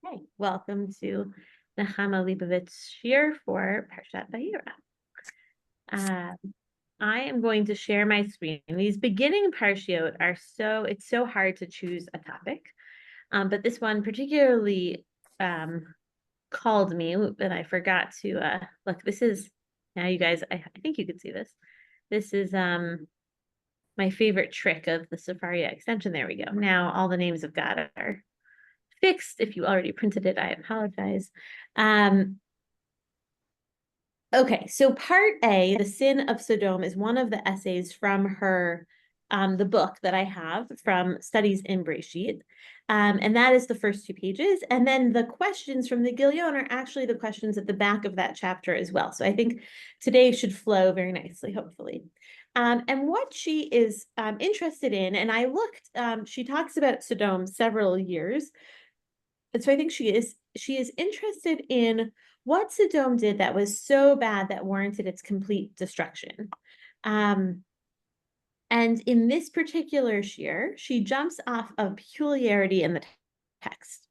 Hey, welcome to Nechama Leibovitz's Shiur for Parshat Vayera. Uh, I am going to share my screen. These beginning parshiot it's so hard to choose a topic. But this one particularly called me, and I forgot to look. This is now, you guys. I think you could see this. This is my favorite trick of the Sefaria extension. There we go. Now all the names of God are fixed. If you already printed it, I apologize. Okay, so part A, the sin of Sodom, is one of the essays from her, the book that I have from Studies in Breshit. And that is the first 2 pages. And then the questions from the Gilyon are actually the questions at the back of that chapter as well. So I think today should flow very nicely, hopefully. And what she is interested in, and I looked, she talks about Sodom several years. And so I think she is interested in what Sodom did that was so bad that warranted its complete destruction. And in this particular shiur, she jumps off of peculiarity in the text.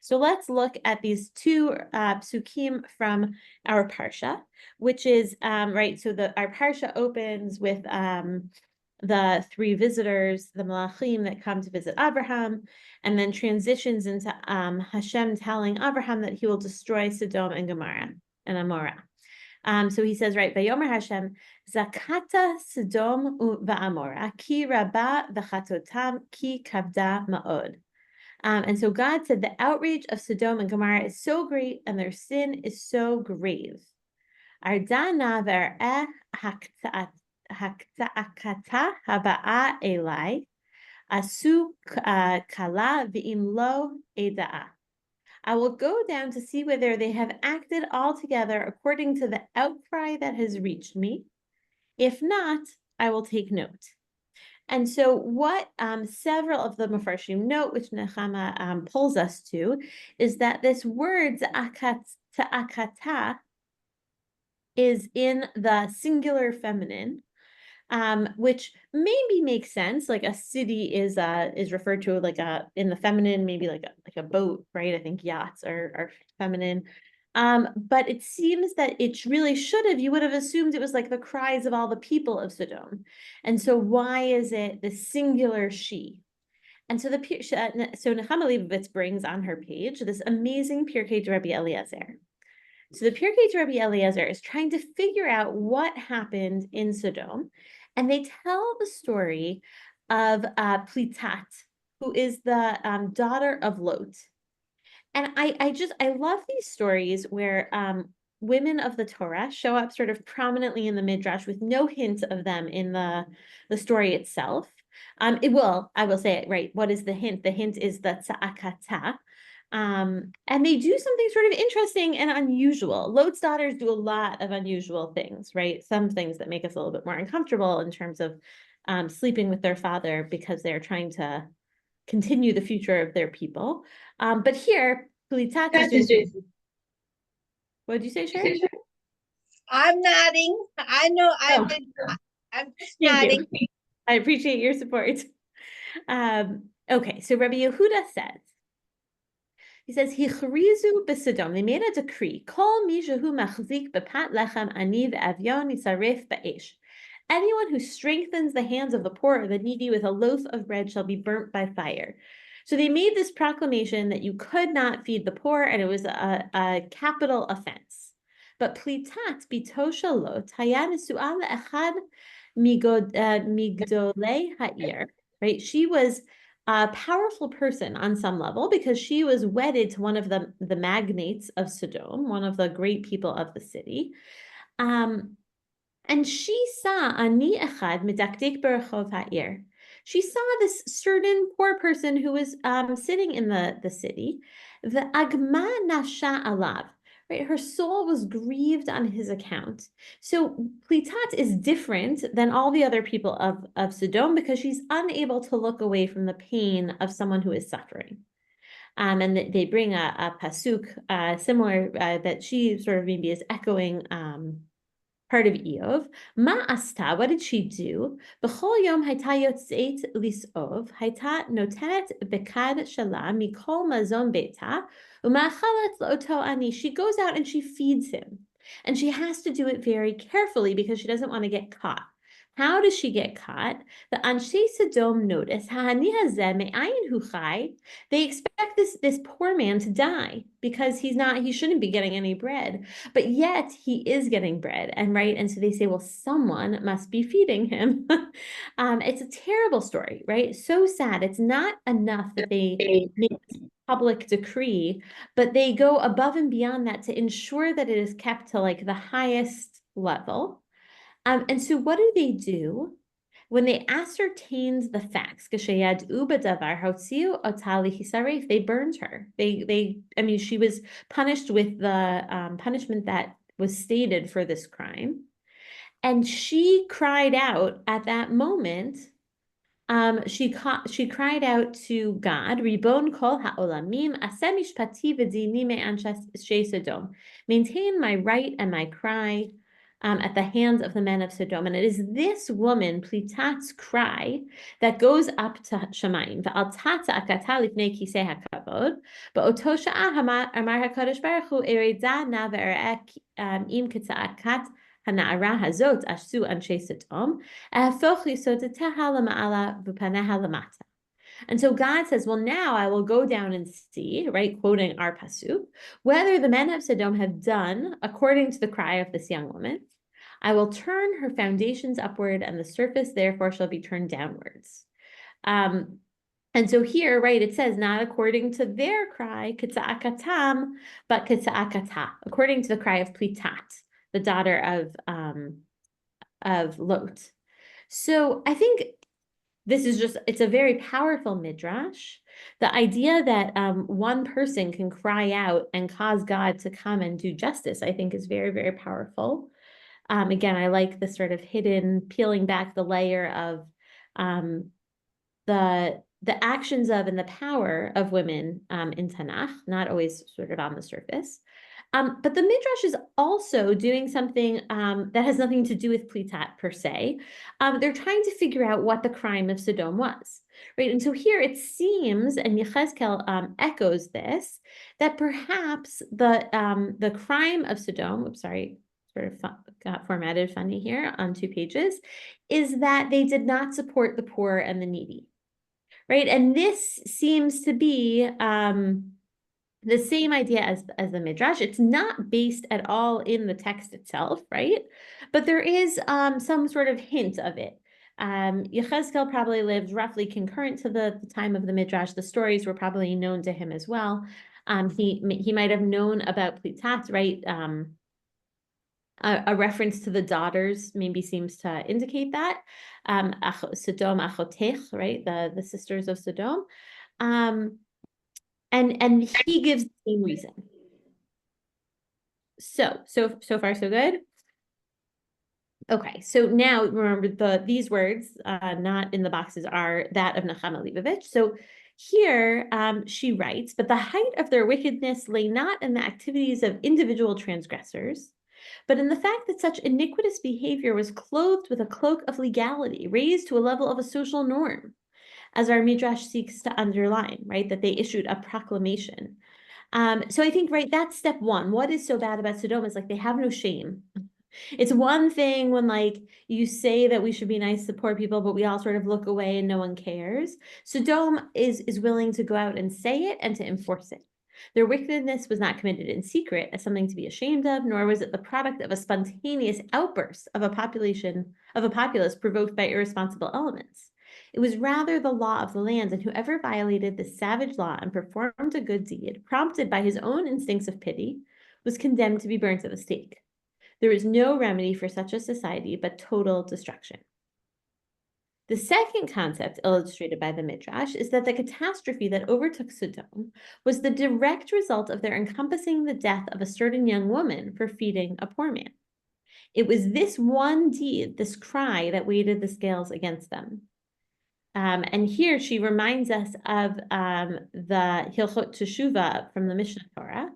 So let's look at these 2 psukim from our Parsha, which is, right, so our Parsha opens with the 3 visitors, the Malachim that come to visit Abraham, and then transitions into Hashem telling Abraham that he will destroy Sodom and Gomorrah and Amorah. So he says, right, Vayomer Hashem, Zakata Sodom va'Amorah, ki rabba v'chatotam ki kavda ma'od. And so God said, the outrage of Sodom and Gomorrah is so great, and their sin is so grave. Ardana ver'eh hakta haba'a elai, asu kala v'im lo eda'a. I will go down to see whether they have acted altogether according to the outcry that has reached me. If not, I will take note. And so what several of the Mefarshim note, which Nechama pulls us to, is that this word ta'akata is in the singular feminine, which maybe makes sense. Like a city is referred to like in the feminine, maybe like a boat, right? I think yachts are feminine. But it seems that it really you would have assumed it was like the cries of all the people of Sodom. And so why is it the singular she? And so Nechama Leibovitz brings on her page this amazing Pirkei to Rabbi Eliezer. So the Pirkei to Rabbi Eliezer is trying to figure out what happened in Sodom, and they tell the story of Plitat, who is the daughter of Lot. And I love these stories where women of the Torah show up sort of prominently in the Midrash with no hint of them in the story itself. I will say it right. What is the hint? The hint is the tza'akata. And they do something sort of interesting and unusual. Lot's daughters do a lot of unusual things, right? Some things that make us a little bit more uncomfortable in terms of sleeping with their father because they're trying to continue the future of their people. But here, Pulitat is doing. What did you say, Sharon? I'm nodding. I know. I'm just nodding. You. I appreciate your support. Okay, so Rabbi Yehuda says, he says, Hichrizu b'Sodom. They made a decree. Kol mi shehu machzik b'pat lechem ani v'avyon yitzaref ba'esh. Anyone who strengthens the hands of the poor or the needy with a loaf of bread shall be burnt by fire. So they made this proclamation that you could not feed the poor, and it was a capital offense. But Plitat bitosha lot haya nesu'a le'echad migdolei ha'ir. Right? She was a powerful person on some level because she was wedded to one of the magnates of Sodom, one of the great people of the city. And she saw ani echad medakdik berachov ha'ir. She saw this certain poor person who was sitting in the city. The agma nasha alav. Right, her soul was grieved on his account. So Plitat is different than all the other people of Sodom because she's unable to look away from the pain of someone who is suffering. And they bring a pasuk similar that she sort of maybe is echoing part of Eov. Ma asta, what did she do? B'chol yom hayta yotzeit lis'ov, hayta notenet bekad shala mikol mazon beita, u'ma'achalet lo'oto ani. She goes out and she feeds him. And she has to do it very carefully because she doesn't want to get caught. How does she get caught? The Anshe Sodom notice, they expect this poor man to die because he shouldn't be getting any bread, but yet he is getting bread, and so they say, well, someone must be feeding him. It's a terrible story, right? So sad. It's not enough that they make this public decree, but they go above and beyond that to ensure that it is kept to like the highest level. And so what do? When they ascertained the facts, they burned her. I mean, she was punished with the punishment that was stated for this crime. And she cried out at that moment. She cried out to God, Ribon kol ha'olamim, aseh mishpati v'dini me'anshe Sodom. Maintain my right and my cry at the hands of the men of Sodom. And it is this woman, Plitat's cry, that goes up to Shamayim. V'al tata akata lifnei kisei hakavod. Ba'oto sha'ah amar HaKadosh Baruch Hu ereda na ve'erek im ketza'akat hana'ara hazot ashu anshe Sodom. And so God says, well, now I will go down and see, right, quoting our pasuk, whether the men of Sodom have done according to the cry of this young woman. I will turn her foundations upward, and the surface therefore shall be turned downwards. And so here, right, it says not according to their cry, kitza'akatam, but kitza'akata, according to the cry of Plitat, the daughter of Lot. So I think this is it's a very powerful midrash. The idea that one person can cry out and cause God to come and do justice, I think is very, very powerful. Again, I like the sort of hidden, peeling back the layer of the actions of and the power of women in Tanakh, not always sort of on the surface. But the Midrash is also doing something that has nothing to do with Plitat per se. They're trying to figure out what the crime of Sodom was, right? And so here it seems, and Yechezkel echoes this, that perhaps the crime of Sodom, sort of got formatted funny here on 2 pages, is that they did not support the poor and the needy, right? And this seems to be the same idea as the Midrash. It's not based at all in the text itself, right? But there is some sort of hint of it. Yechezkel probably lived roughly concurrent to the time of the Midrash. The stories were probably known to him as well. He might have known about Plitat, right? A reference to the daughters maybe seems to indicate that. Sodom achotech, right? The sisters of Sodom. And he gives the same reason. So far so good. Okay, so now remember these words, not in the boxes, are that of Nechama Leibovich. So here she writes, but the height of their wickedness lay not in the activities of individual transgressors, but in the fact that such iniquitous behavior was clothed with a cloak of legality, raised to a level of a social norm, as our Midrash seeks to underline, right, that they issued a proclamation. So I think, right, that's step one. What is so bad about Sodom is like they have no shame. It's one thing when like you say that we should be nice to poor people, but we all sort of look away and no one cares. Sodom is willing to go out and say it and to enforce it. Their wickedness was not committed in secret as something to be ashamed of, nor was it the product of a spontaneous outburst of a populace provoked by irresponsible elements. It was rather the law of the land, and whoever violated this savage law and performed a good deed, prompted by his own instincts of pity, was condemned to be burnt at the stake. There is no remedy for such a society but total destruction. The second concept illustrated by the Midrash is that the catastrophe that overtook Sodom was the direct result of their encompassing the death of a certain young woman for feeding a poor man. It was this one deed, this cry, that weighted the scales against them. And here she reminds us of the Hilchot Teshuvah from the Mishnah Torah,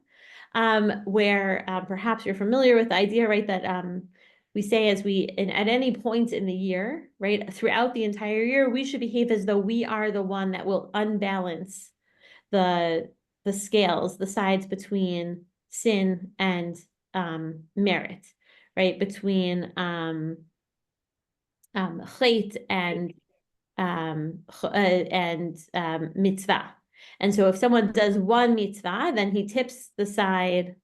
where perhaps you're familiar with the idea, right, that we say at any point in the year, right, throughout the entire year, we should behave as though we are the one that will unbalance the scales, the sides between sin and merit, right? Between chait and mitzvah. And so if someone does one mitzvah, then he tips the side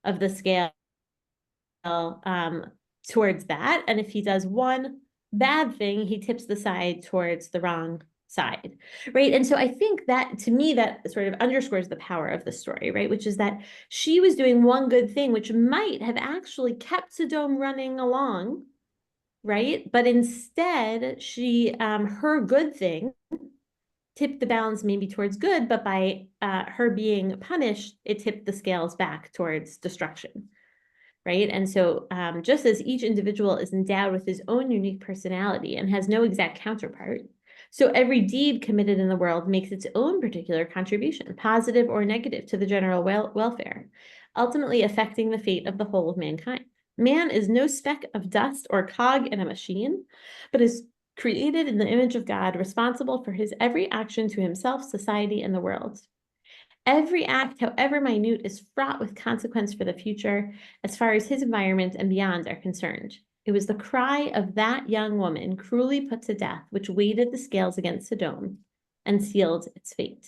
of the scale towards that. And if he does one bad thing, he tips the side towards the wrong side, right? And so I think that, to me, that sort of underscores the power of the story, right? Which is that she was doing one good thing, which might have actually kept Sodom running along, right? But instead, her good thing tipped the balance maybe towards good, but by her being punished, it tipped the scales back towards destruction, right? And so just as each individual is endowed with his own unique personality and has no exact counterpart, so every deed committed in the world makes its own particular contribution, positive or negative, to the general welfare, ultimately affecting the fate of the whole of mankind. Man is no speck of dust or cog in a machine, but is created in the image of God, responsible for his every action to himself, society, and the world. Every act, however minute, is fraught with consequence for the future as far as his environment and beyond are concerned. It was the cry of that young woman, cruelly put to death, which weighted the scales against Sodom and sealed its fate.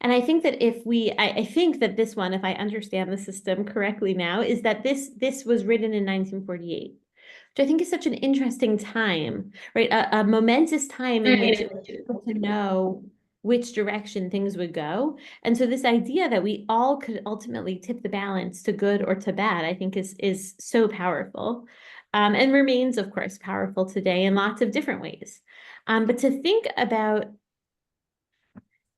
And I think that I think that this one, if I understand the system correctly now, is that this was written in 1948, which I think is such an interesting time, right? A momentous time in which it was difficult to know which direction things would go. And so this idea that we all could ultimately tip the balance to good or to bad, I think is so powerful, and remains, of course, powerful today in lots of different ways. But to think about,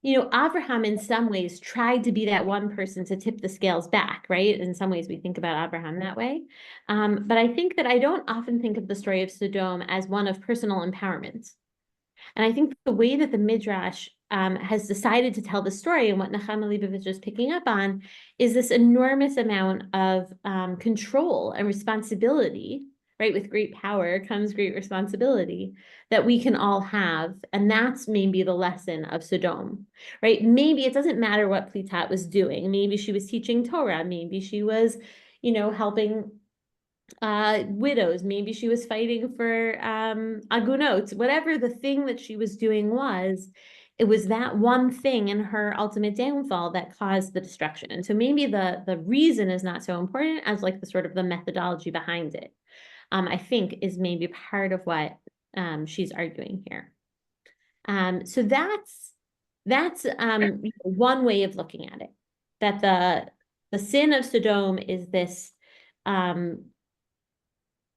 Abraham in some ways tried to be that one person to tip the scales back, right? In some ways, we think about Abraham that way. But I think that I don't often think of the story of Sodom as one of personal empowerment. And I think the way that the Midrash has decided to tell the story, and what Nechama Leibovitz is picking up on, is this enormous amount of control and responsibility, right? With great power comes great responsibility that we can all have. And that's maybe the lesson of Sodom, right? Maybe it doesn't matter what Plitat was doing. Maybe she was teaching Torah. Maybe she was, helping widows. Maybe she was fighting for agunot. Whatever the thing that she was doing was, it was that one thing in her ultimate downfall that caused the destruction. And so maybe the reason is not so important as like the sort of the methodology behind it, I think is maybe part of what she's arguing here. So that's one way of looking at it, that the sin of Sodom is this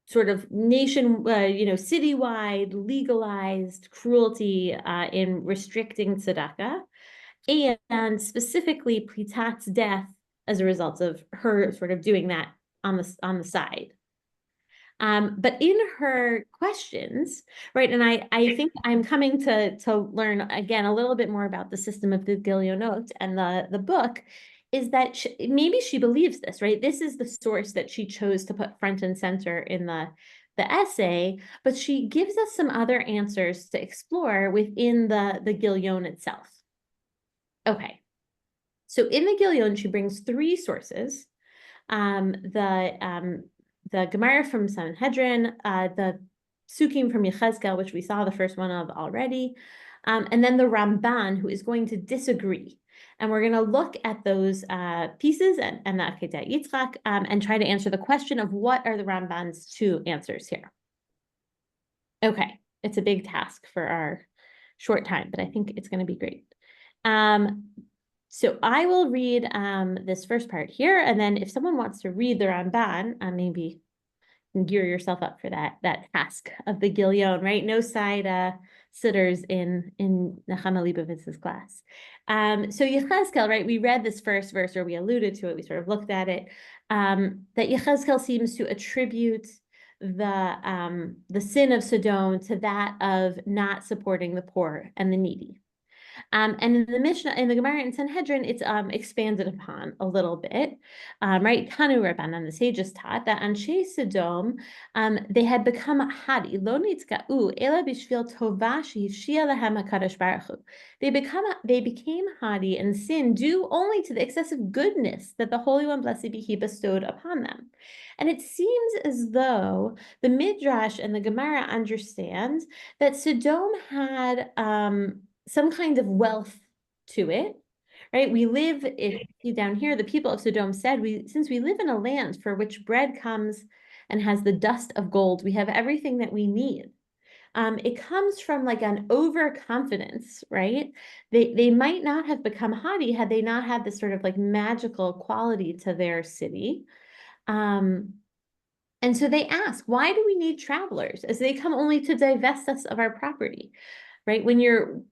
sort of citywide legalized cruelty in restricting tzedakah, and specifically Plitat's death as a result of her sort of doing that on the side. But in her questions, right, and I think I'm coming to learn again a little bit more about the system of the Gilionot and the book, is that maybe she believes this, right? This is the source that she chose to put front and center in the essay, but she gives us some other answers to explore within the Gilion itself. Okay, so in the Gilion, she brings three sources. The Gemara from Sanhedrin, the Sukkim from Yechezkel, which we saw the first one of already, and then the Ramban, who is going to disagree. And we're going to look at those pieces and the Akedah Yitzchak, and try to answer the question of what are the Ramban's two answers here. Okay, it's a big task for our short time, but I think it's going to be great. So I will read this first part here, and then if someone wants to read the Ramban, maybe gear yourself up for that task of the Gilion, right? No side sitters in Nechama Leibovitz's class. So Yechezkel, right? We read this first verse, or we alluded to it. We sort of looked at it. That Yechezkel seems to attribute the sin of Sodom to that of not supporting the poor and the needy. And in the Mishnah, in the Gemara in Sanhedrin, it's expanded upon a little bit, right? Tanu Rabbanan, the sages taught that Anshe Sodom, they had become hadi, lo nitzka'u, ela bishvil tova shehivshia lahem HaKadosh Baruch Hu. They became hadi and sin due only to the excessive goodness that the Holy One, blessed be He, bestowed upon them. And it seems as though the Midrash and the Gemara understand that Sodom had some kind of wealth to it, right? We live, if you down here, the people of Sodom said, since we live in a land for which bread comes and has the dust of gold, we have everything that we need. It comes from like an overconfidence, right? They might not have become haughty had they not had this sort of like magical quality to their city. And so they ask, why do we need travelers as they come only to divest us of our property? Right? When you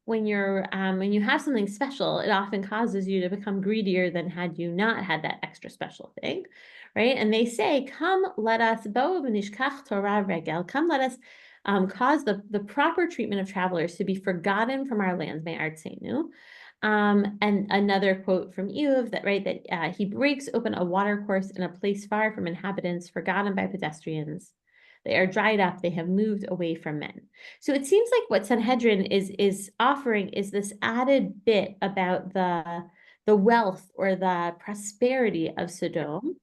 have something special, it often causes you to become greedier than had you not had that extra special thing, right? And they say, come, let us Torah regel. Come, let us cause the proper treatment of travelers to be forgotten from our lands, me'artzenu. And another quote from Eov that, right, that he breaks open a watercourse in a place far from inhabitants, forgotten by pedestrians. They are dried up, they have moved away from men. So it seems like what Sanhedrin is offering is this added bit about the wealth or the prosperity of Sodom,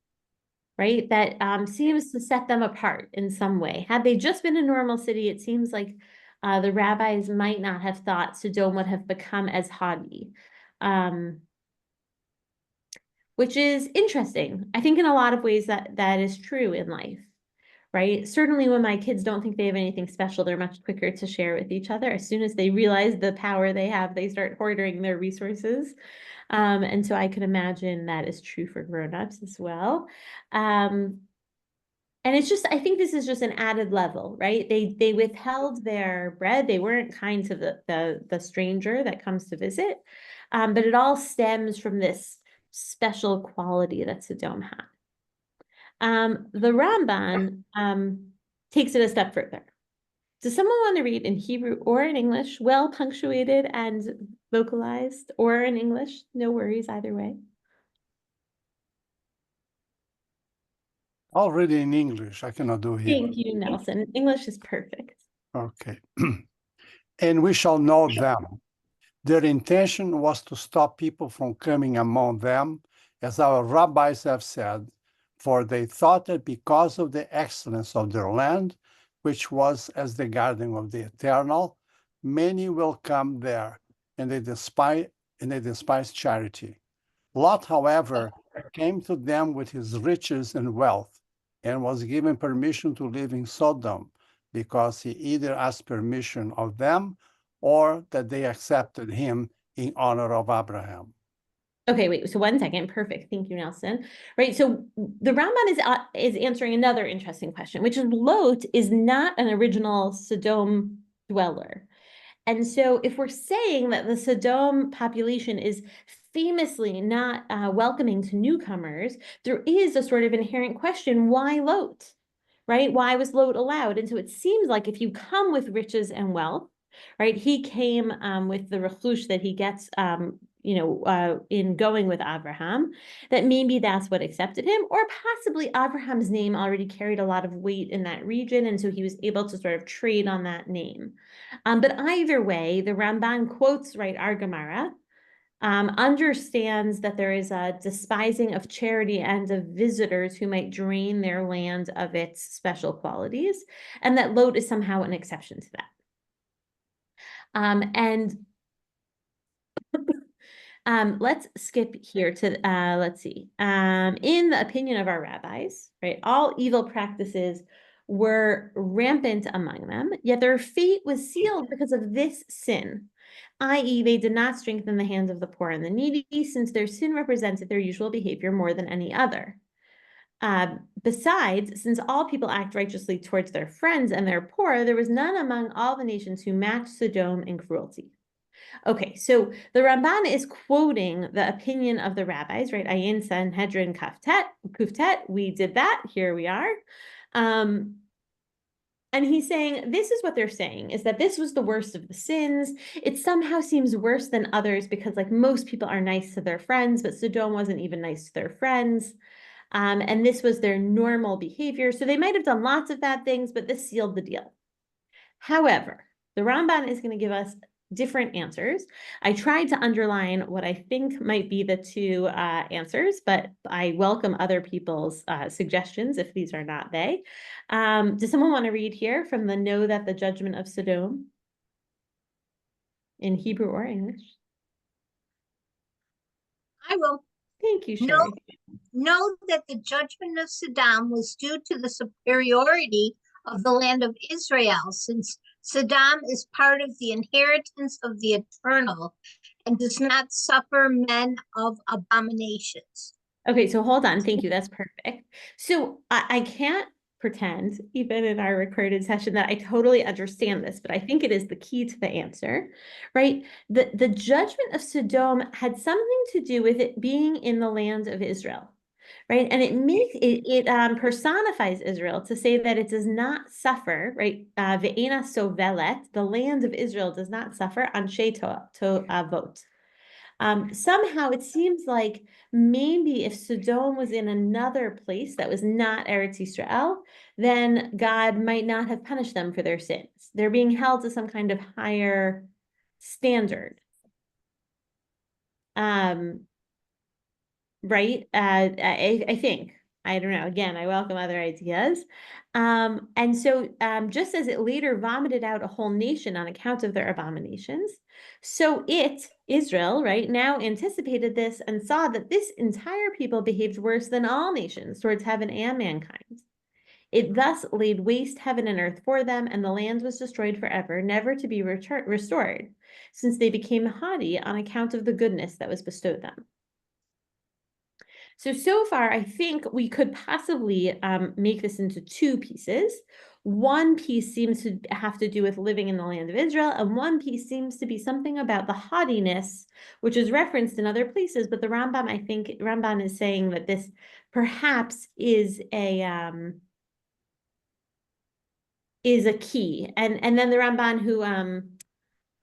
right? That seems to set them apart in some way. Had they just been a normal city, it seems like the rabbis might not have thought Sodom would have become as haughty, which is interesting. I think in a lot of ways that is true in life, right? Certainly when my kids don't think they have anything special, they're much quicker to share with each other. As soon as they realize the power they have, they start hoarding their resources. And so I can imagine that is true for grown-ups as well. And it's just, I think this is just an added level, right? They withheld their bread. They weren't kind to the stranger that comes to visit. But it all stems from this special quality that Sodom had. The Ramban takes it a step further. Does someone want to read in Hebrew or in English, well punctuated and vocalized, or in English? No worries either way. I'll read in English. I cannot do Hebrew. Thank you, Nelson. English is perfect. Okay. And we shall know them. Their intention was to stop people from coming among them, as our rabbis have said, for they thought that because of the excellence of their land, which was as the garden of the Eternal, many will come there, and they despise charity. Lot, however, came to them with his riches and wealth, and was given permission to live in Sodom, because he either asked permission of them or that they accepted him in honor of Abraham. Okay, wait, so 1 second. Perfect. Thank you, Nelson. Right, so the Rambam is answering another interesting question, which is Lot is not an original Sodom dweller. And so if we're saying that the Sodom population is famously not welcoming to newcomers, there is a sort of inherent question, why Lot, right? Why was Lot allowed? And so it seems like if you come with riches and wealth, right? He came with the rechush that he gets, in going with Abraham, that maybe that's what accepted him, or possibly Abraham's name already carried a lot of weight in that region, and so he was able to sort of trade on that name. But either way, the Ramban quotes, right, our Gemara, understands that there is a despising of charity and of visitors who might drain their land of its special qualities, and that Lot is somehow an exception to that. Let's skip here to, let's see. In the opinion of our rabbis, right, all evil practices were rampant among them, yet their fate was sealed because of this sin, i.e., they did not strengthen the hands of the poor and the needy, since their sin represented their usual behavior more than any other. Besides, since all people act righteously towards their friends and their poor, there was none among all the nations who matched Sodom in cruelty. Okay, so the Ramban is quoting the opinion of the rabbis, right? Ayin Sanhedrin Kuftet, we did that, here we are. And he's saying, this is what they're saying, is that this was the worst of the sins. It somehow seems worse than others because like most people are nice to their friends, but Sodom wasn't even nice to their friends. And this was their normal behavior. So they might have done lots of bad things, but this sealed the deal. However, the Ramban is going to give us different answers. I tried to underline what I think might be the two answers, but I welcome other people's suggestions if these are not they. Does someone want to read here from the Know That the Judgment of Sodom in Hebrew or English? I will. Thank you, Sherry. Know that the judgment of Sodom was due to the superiority of the land of Israel, since Sodom is part of the inheritance of the eternal and does not suffer men of abominations. Okay, so hold on. Thank you. That's perfect. So I can't pretend, even in our recorded session, that I totally understand this, but I think it is the key to the answer, right? The judgment of Sodom had something to do with it being in the land of Israel, right? And it personifies Israel to say that it does not suffer, right? Ve'ena sovelet, the land of Israel does not suffer anshe to'avot. Somehow it seems like maybe if Sodom was in another place that was not Eretz Yisrael, then God might not have punished them for their sins. They're being held to some kind of higher standard. Right? I think. I don't know. Again, I welcome other ideas. And so just as it later vomited out a whole nation on account of their abominations, so it, Israel, right, now anticipated this and saw that this entire people behaved worse than all nations towards heaven and mankind. It thus laid waste heaven and earth for them, and the land was destroyed forever, never to be restored, since they became haughty on account of the goodness that was bestowed them. So far, I think we could possibly make this into two pieces. One piece seems to have to do with living in the land of Israel, and one piece seems to be something about the haughtiness, which is referenced in other places. But the Rambam, I think, Ramban is saying that this perhaps is a key. And then the Ramban who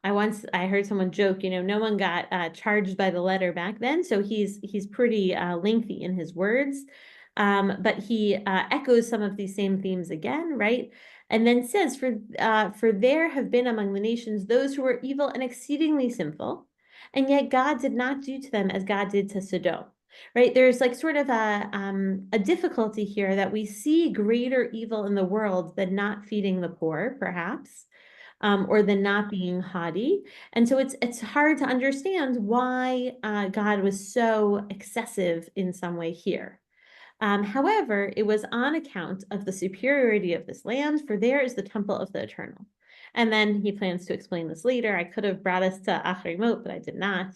I heard someone joke, no one got charged by the letter back then, so he's pretty lengthy in his words, but he echoes some of these same themes again, right? And then says, for there have been among the nations those who were evil and exceedingly sinful, and yet God did not do to them as God did to Sodom. Right, there's like sort of a difficulty here that we see greater evil in the world than not feeding the poor, perhaps. Or the not being haughty. And so it's hard to understand why God was so excessive in some way here. However, it was on account of the superiority of this land, for there is the temple of the eternal. And then he plans to explain this later. I could have brought us to Achrimot, but I did not.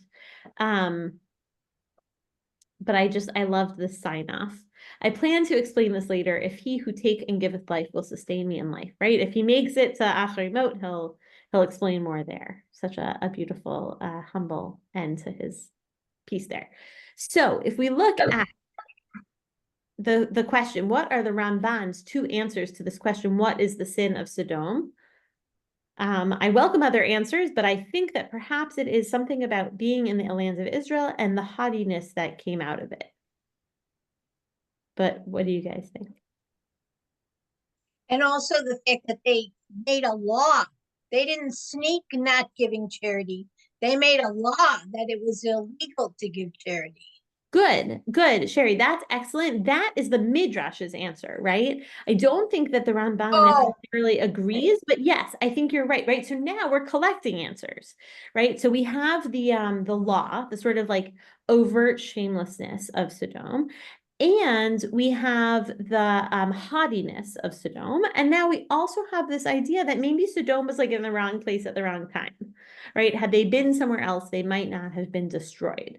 But I loved this sign off. I plan to explain this later. If he who take and giveth life will sustain me in life, right? If he makes it to Achrimot, he'll explain more there. Such a beautiful, humble end to his piece there. So if we look at the question, what are the Ramban's two answers to this question? What is the sin of Sodom? I welcome other answers, but I think that perhaps it is something about being in the land of Israel and the haughtiness that came out of it. But what do you guys think? And also the fact that they made a law. They didn't sneak not giving charity. They made a law that it was illegal to give charity. Good, Sherry. That's excellent. That is the Midrash's answer, right? I don't think that the Ramban necessarily agrees, but yes, I think you're right, right? So now we're collecting answers, right? So we have the law, the sort of like overt shamelessness of Sodom, and we have the haughtiness of Sodom, and now we also have this idea that maybe Sodom was like in the wrong place at the wrong time, right? Had they been somewhere else, they might not have been destroyed.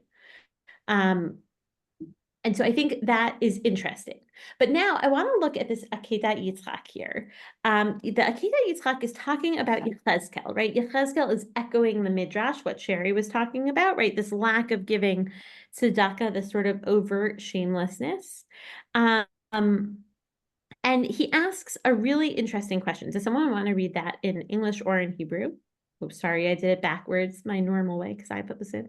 And so I think that is interesting. But now I want to look at this Akedat Yitzchak here. The Akedat Yitzchak is talking about Yechezkel, right? Yechezkel is echoing the Midrash, what Sherry was talking about, right? This lack of giving tzedakah, this sort of overt shamelessness. And he asks a really interesting question. Does someone want to read that in English or in Hebrew? Oh, sorry, I did it backwards, my normal way, because I put this in.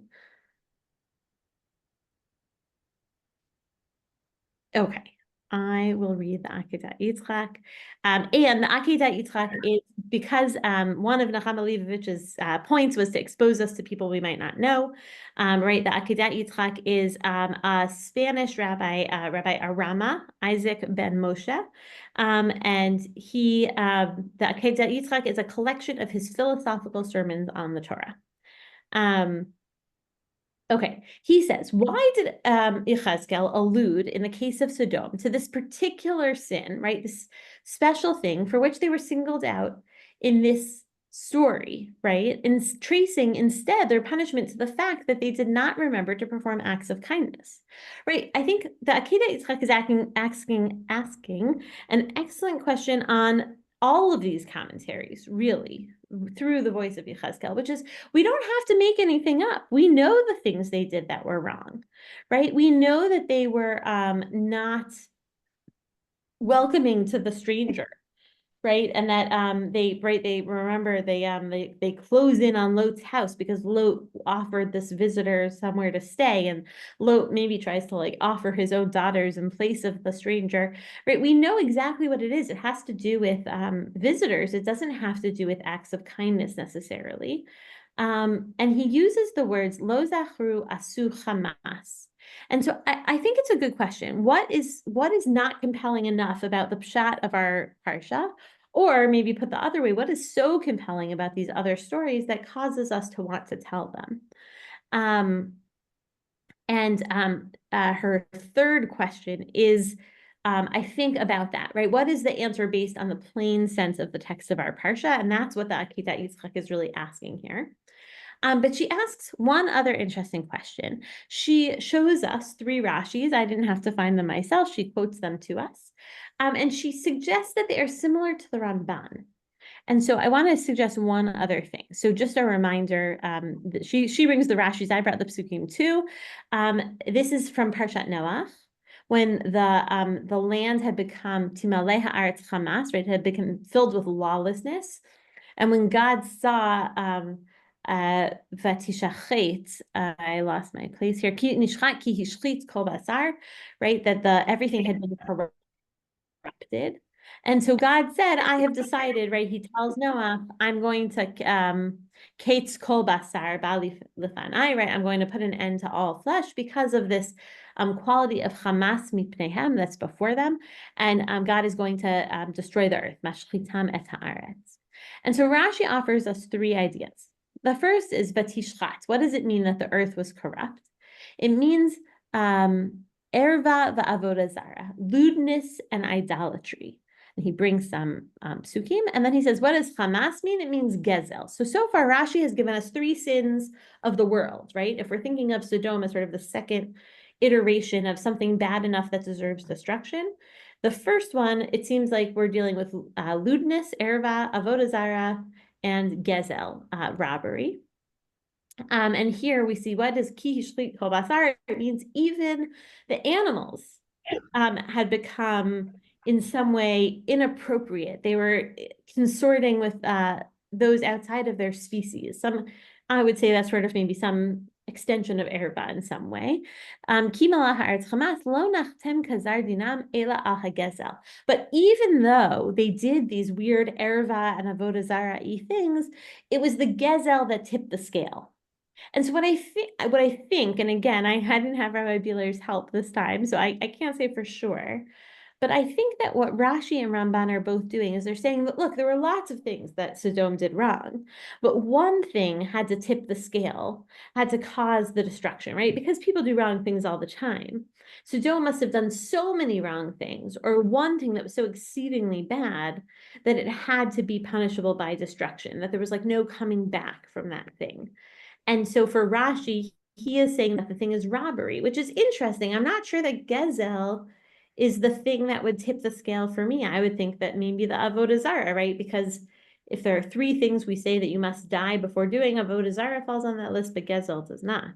Okay, I will read the Akedat Yitzchak. And the Akedat Yitzchak is because one of Nechama Leibovich's points was to expose us to people we might not know. Right, the Akedat Yitzchak is a Spanish rabbi, Rabbi Arama, Isaac ben Moshe. And the Akedat Yitzchak is a collection of his philosophical sermons on the Torah. Okay, he says, why did Yechezkel allude in the case of Sodom to this particular sin, right? This special thing for which they were singled out in this story, right? And tracing instead their punishment to the fact that they did not remember to perform acts of kindness, right? I think the Akedat Yitzchak is asking an excellent question on all of these commentaries, really, through the voice of Yechezkel, which is, we don't have to make anything up. We know the things they did that were wrong, right? We know that they were not welcoming to the stranger, right? And that they remember they close in on Lot's house because Lot offered this visitor somewhere to stay, and Lot maybe tries to like offer his own daughters in place of the stranger, right? We know exactly what it is. It has to do with visitors. It doesn't have to do with acts of kindness necessarily. And he uses the words lo zachru asu chamas. And so I think it's a good question. What is not compelling enough about the pshat of our parsha? Or maybe put the other way, what is so compelling about these other stories that causes us to want to tell them? Her third question is, I think about that, right? What is the answer based on the plain sense of the text of our parsha? And that's what the Akedat Yitzchak is really asking here. But she asks one other interesting question. She shows us 3 Rashis. I didn't have to find them myself. She quotes them to us. And she suggests that they are similar to the Ramban. And so I want to suggest one other thing. So just a reminder, she brings the Rashis. I brought the Psukim too. This is from Parshat Noach, when the land had become Timaleh Haaretz Chamas, right? It had become filled with lawlessness. And when God saw Vatishachet, I lost my place here. Ki nishchat ki hishchit kol basar, right? That everything had been corrupted. And so God said, I have decided, right? He tells Noah, I'm going to kates kol basar bali lefanai, right? I'm going to put an end to all flesh because of this quality of Hamas mipnehem that's before them. And God is going to destroy the earth. Mashchitam et haaretz. And so Rashi offers us 3 ideas. The first is vatishchat. What does it mean that the earth was corrupt? It means erva va'avodah zara, lewdness and idolatry. And he brings some psukim, and then he says, what does Hamas mean? It means gezel. So far, Rashi has given us 3 sins of the world, right? If we're thinking of Sodom as sort of the second iteration of something bad enough that deserves destruction, the first one, it seems like we're dealing with lewdness, erva, avodah zara, and gezel, robbery. And here we see, what does ki hishlit kol basar? It means even the animals had become in some way inappropriate. They were consorting with those outside of their species. I would say that's sort of maybe some extension of erva in some way. But even though they did these weird erva and avodah zara-y things, it was the gezel that tipped the scale. And so what I think, and again, I didn't have Rabbi Bieler's help this time, so I can't say for sure. But I think that what Rashi and Ramban are both doing is they're saying that, look, there were lots of things that Sodom did wrong, but one thing had to tip the scale, had to cause the destruction, right? Because people do wrong things all the time. Sodom must have done so many wrong things, or one thing that was so exceedingly bad that it had to be punishable by destruction, that there was like no coming back from that thing. And so for Rashi, he is saying that the thing is robbery, which is interesting. I'm not sure that gezel is the thing that would tip the scale for me. I would think that maybe the avodah zara, right? Because if there are 3 things we say that you must die before doing, avodah zara falls on that list, but gezel does not.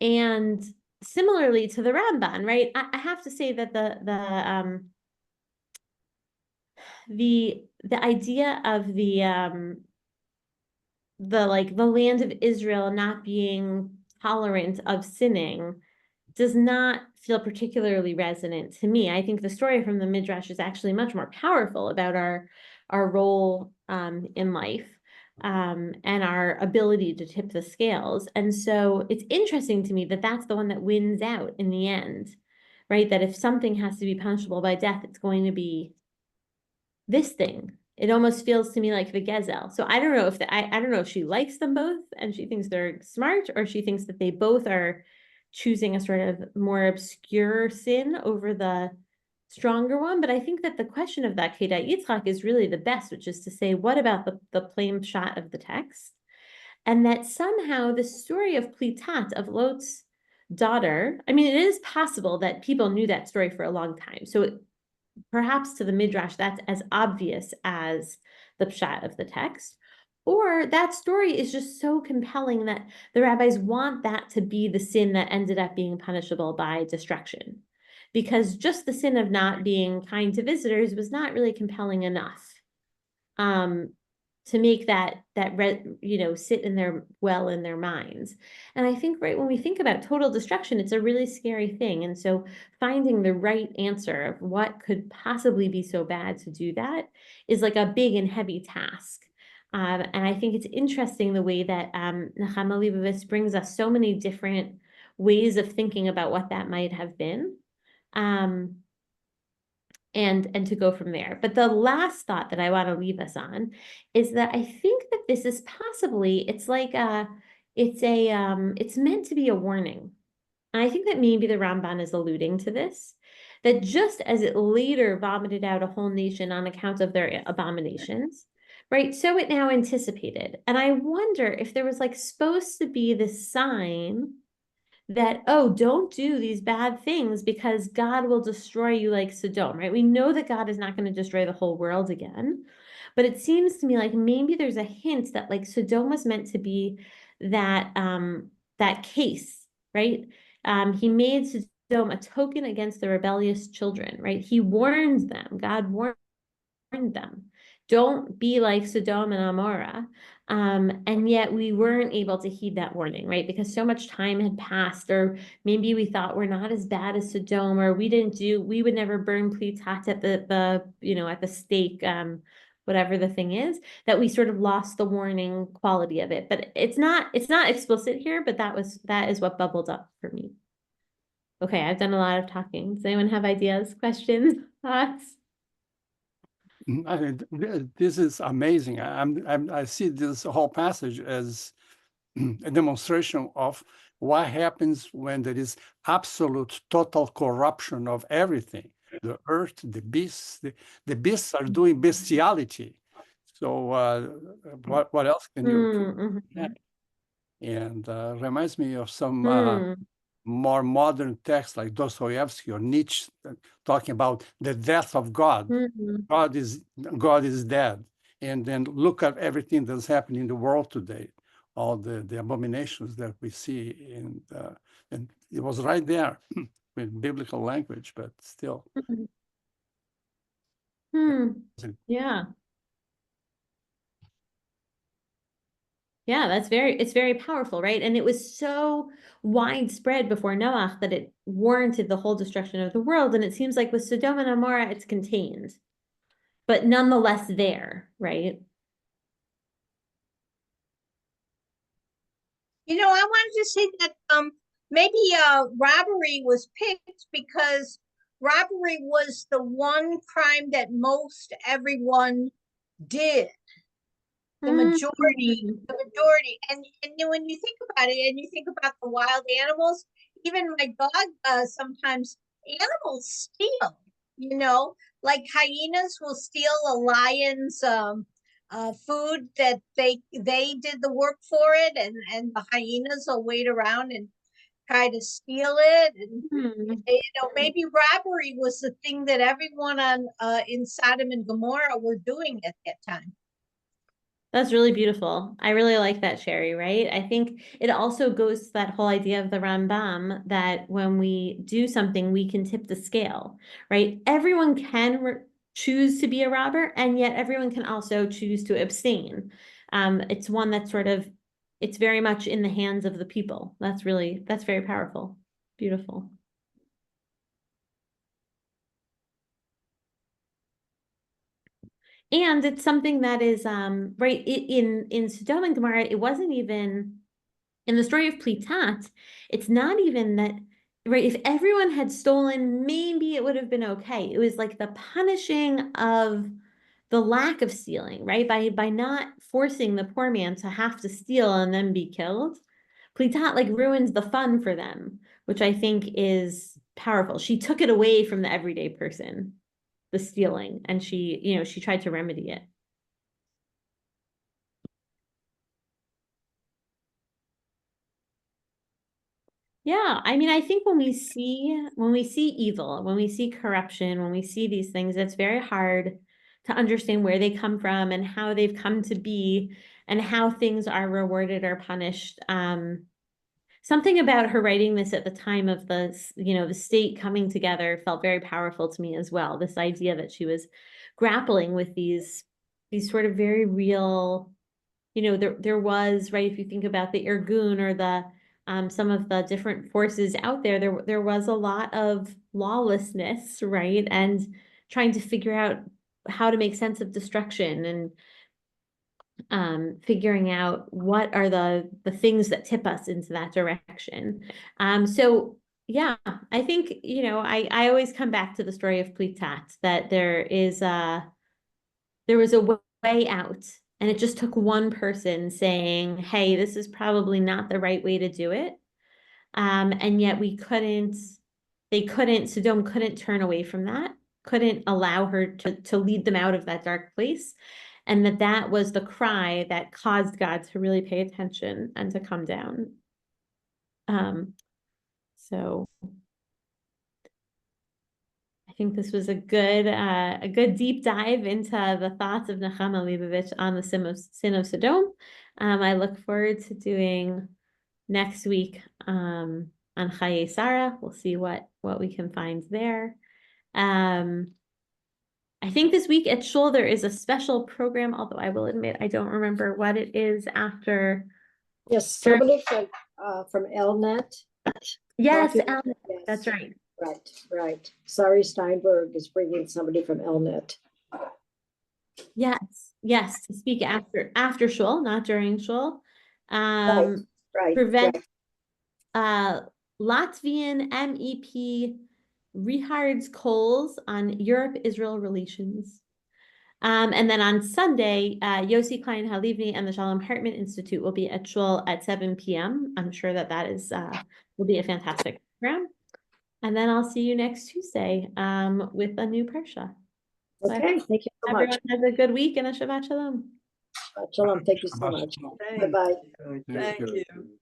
And similarly to the Ramban, right? I have to say that the idea of the land of Israel not being tolerant of sinning does not feel particularly resonant to me. I think the story from the Midrash is actually much more powerful about our role in life and our ability to tip the scales. And so it's interesting to me that that's the one that wins out in the end, right? That if something has to be punishable by death, it's going to be this thing. It almost feels to me like the Gezel. So I don't know if I don't know if she likes them both and she thinks they're smart, or she thinks that they both are choosing a sort of more obscure sin over the stronger one. But I think that the question of that Kedat Yitzchak is really the best, which is to say, what about the plain shot of the text? And that somehow the story of Plitat, of Lot's daughter, I mean, it is possible that people knew that story for a long time. So perhaps to the Midrash, that's as obvious as the pshat of the text. Or that story is just so compelling that the rabbis want that to be the sin that ended up being punishable by destruction. Because just the sin of not being kind to visitors was not really compelling enough to make that sit in their minds. And I think, right, when we think about total destruction, it's a really scary thing. And so finding the right answer of what could possibly be so bad to do that is like a big and heavy task. And I think it's interesting the way that Nechama Leibovitz brings us so many different ways of thinking about what that might have been. And to go from there. But the last thought that I want to leave us on is that I think that this is possibly, it's meant to be a warning. And I think that maybe the Ramban is alluding to this, that just as it later vomited out a whole nation on account of their abominations, right? So it now anticipated. And I wonder if there was like supposed to be this sign that, oh, don't do these bad things because God will destroy you like Sodom, right? We know that God is not going to destroy the whole world again, but it seems to me like maybe there's a hint that like Sodom was meant to be that that case, right? He made Sodom a token against the rebellious children, right? He warned them. God warned them. Don't be like Sodom and Amorah. And yet we weren't able to heed that warning, right? Because so much time had passed, or maybe we thought we're not as bad as Sodom, or we would never burn plitat at at the stake, whatever the thing is, that we sort of lost the warning quality of it. But it's not explicit here, but that is what bubbled up for me. Okay, I've done a lot of talking. Does anyone have ideas, questions, thoughts? I mean, this is amazing. I see this whole passage as a demonstration of what happens when there is absolute total corruption of everything. The earth, the beasts, the beasts are doing bestiality. So what else can you Mm-hmm. And reminds me of some more modern texts like Dostoevsky or Nietzsche talking about the death of God. God is dead. And then look at everything that's happening in the world today, all the abominations that we see. And it was right there with biblical language, but still. Yeah. Yeah, it's very powerful, right? And it was so widespread before Noah that it warranted the whole destruction of the world. And it seems like with Sodom and Gomorrah, it's contained, but nonetheless there, right? I wanted to say that maybe robbery was picked because robbery was the one crime that most everyone did. The majority. And then when you think about it, and you think about the wild animals, even my dog, sometimes animals steal, like hyenas will steal a lion's food that they did the work for it, and the hyenas will wait around and try to steal it. And maybe robbery was the thing that everyone in Sodom and Gomorrah were doing at that time. That's really beautiful. I really like that, Sherry, right? I think it also goes to that whole idea of the Rambam that when we do something, we can tip the scale, right? Everyone can choose to be a robber, and yet everyone can also choose to abstain. It's one that's it's very much in the hands of the people. That's very powerful. Beautiful. And it's something that is right in Sodom and Gomorrah, it wasn't even in the story of Plitat, it's not even that, right? If everyone had stolen, maybe it would have been okay. It was like the punishing of the lack of stealing, right? By not forcing the poor man to have to steal and then be killed. Plitat like ruins the fun for them, which I think is powerful. She took it away from the everyday person, the stealing, and she tried to remedy it. Yeah, I mean, I think when we see evil, when we see corruption, when we see these things, it's very hard to understand where they come from and how they've come to be and how things are rewarded or punished. Something about her writing this at the time of the state coming together felt very powerful to me as well. This idea that she was grappling with these sort of very real, there was, right, if you think about the Irgun or the some of the different forces out there, there was a lot of lawlessness, right? And trying to figure out how to make sense of destruction and figuring out what are the things that tip us into that direction. So yeah, I think, I always come back to the story of Plitat, that there was a way out, and it just took one person saying, hey, this is probably not the right way to do it. And yet Sodom couldn't turn away from that, couldn't allow her to lead them out of that dark place. And that was the cry that caused God to really pay attention and to come down. So I think this was a good deep dive into the thoughts of Nechama Leibovich on the sin of Sodom. I look forward to doing next week on Chaye Sarah. We'll see what we can find there. I think this week at Shul there is a special program, although I will admit I don't remember what it is after. Yes, somebody from Elnet. Yes, Yes. That's right. Right. Sari Steinberg is bringing somebody from Elnet. Yes, to speak after Shul, not during Shul. Right. Prevent Latvian MEP Richard's Coles on Europe-Israel relations. And then on Sunday, Yossi Klein Halivni and the Shalom Hartman Institute will be at Shul at 7 p.m. I'm sure that will be a fantastic program. And then I'll see you next Tuesday with a new Parsha. Okay, thank you so much. Everyone has a good week and a Shabbat Shalom. Shalom, thank you so much. Bye-bye. Thank you.